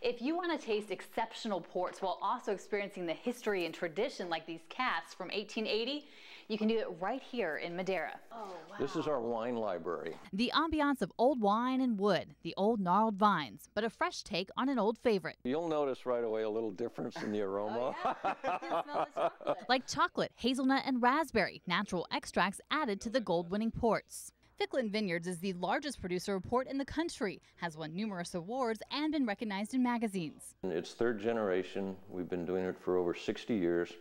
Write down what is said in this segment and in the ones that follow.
If you want to taste exceptional ports while also experiencing the history and tradition like these casks from 1880, you can do it right here in Madera. Oh, wow. This is our wine library. The ambiance of old wine and wood, the old gnarled vines, but a fresh take on an old favorite. You'll notice right away a little difference in the aroma. Oh, yeah. You can smell the chocolate. Like chocolate, hazelnut, and raspberry, natural extracts added to the gold-winning ports. Ficklen Vineyards is the largest producer of port in the country, has won numerous awards and been recognized in magazines. It's third generation. We've been doing it for over 60 years,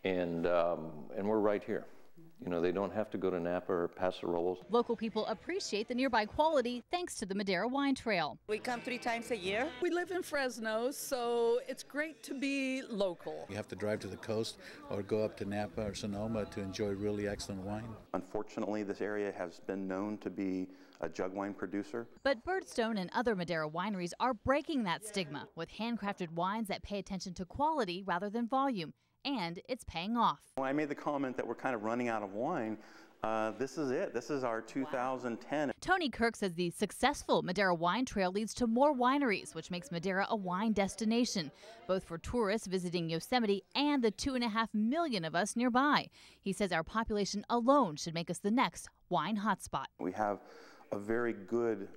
and we're right here. You know, they don't have to go to Napa or Paso Robles. Local people appreciate the nearby quality thanks to the Madera Wine Trail. We come 3 times a year. We live in Fresno, so it's great to be local. You have to drive to the coast or go up to Napa or Sonoma to enjoy really excellent wine. Unfortunately, this area has been known to be a jug wine producer. But Birdstone and other Madera wineries are breaking that stigma with handcrafted wines that pay attention to quality rather than volume. And it's paying off. When I made the comment that we're kind of running out of wine, this is it. This is our 2010. Wow. Tony Kirk says the successful Madera Wine Trail leads to more wineries, which makes Madera a wine destination, both for tourists visiting Yosemite and the 2.5 million of us nearby. He says our population alone should make us the next wine hotspot. We have a very good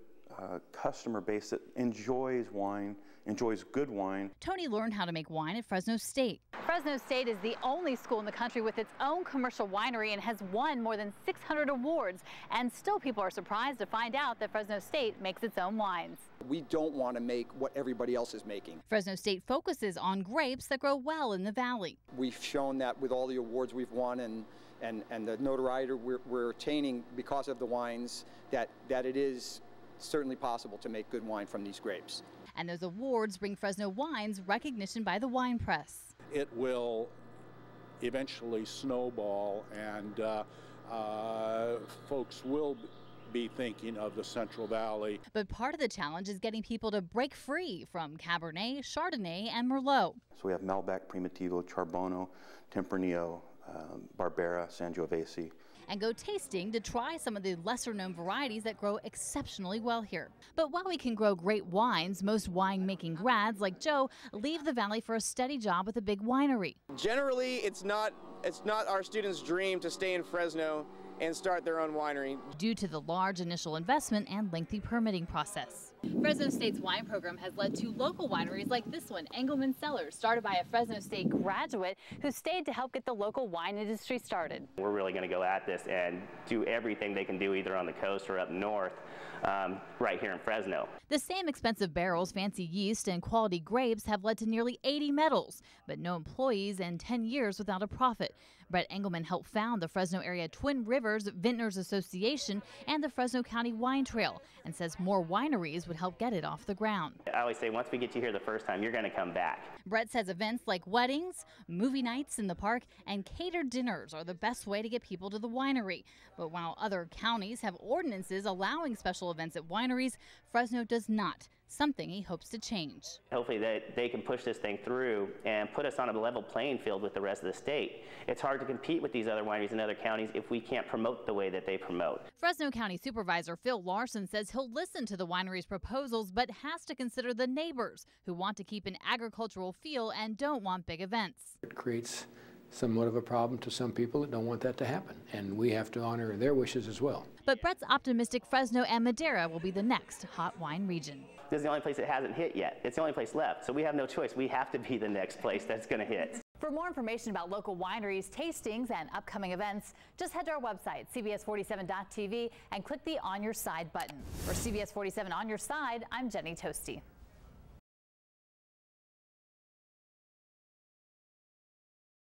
customer base that enjoys wine, enjoys good wine. Tony learned how to make wine at Fresno State. Fresno State is the only school in the country with its own commercial winery and has won more than 600 awards. And still people are surprised to find out that Fresno State makes its own wines. We don't want to make what everybody else is making. Fresno State focuses on grapes that grow well in the valley. We've shown that with all the awards we've won and the notoriety we're attaining because of the wines that it is certainly possible to make good wine from these grapes. And those awards bring Fresno wines recognition by the wine press. It will eventually snowball, and folks will be thinking of the Central Valley. But part of the challenge is getting people to break free from Cabernet, Chardonnay, and Merlot. So we have Malbec, Primitivo, Charbono, Tempranillo, Barbera, Sangiovese. And go tasting to try some of the lesser-known varieties that grow exceptionally well here. But while we can grow great wines, most wine-making grads like Joe leave the valley for a steady job with a big winery. Generally, it's not our students' dream to stay in Fresno and start their own winery, due to the large initial investment and lengthy permitting process. Fresno State's wine program has led to local wineries like this one, Engelman Cellars, started by a Fresno State graduate who stayed to help get the local wine industry started. We're really going to go at this and do everything they can do either on the coast or up north, right here in Fresno. The same expensive barrels, fancy yeast, and quality grapes have led to nearly 80 medals, but no employees and 10 years without a profit. Brett Engelman helped found the Fresno area Twin Rivers Vintners Association and the Fresno County Wine Trail, and says more wineries would help get it off the ground. I always say once we get you here the first time, you're going to come back. Brett says events like weddings, movie nights in the park, and catered dinners are the best way to get people to the winery. But while other counties have ordinances allowing special events at wineries, Fresno does not. Something he hopes to change. Hopefully they can push this thing through and put us on a level playing field with the rest of the state. It's hard to compete with these other wineries in other counties if we can't promote the way that they promote. Fresno County Supervisor Phil Larson says he'll listen to the winery's proposals, but has to consider the neighbors who want to keep an agricultural feel and don't want big events. It creates somewhat of a problem to some people that don't want that to happen, and we have to honor their wishes as well. But Brett's optimistic Fresno and Madera will be the next hot wine region. This is the only place that hasn't hit yet. It's the only place left, so we have no choice. We have to be the next place that's going to hit. For more information about local wineries, tastings, and upcoming events, just head to our website, cbs47.tv, and click the On Your Side button. For CBS 47 On Your Side, I'm Jenny Toste.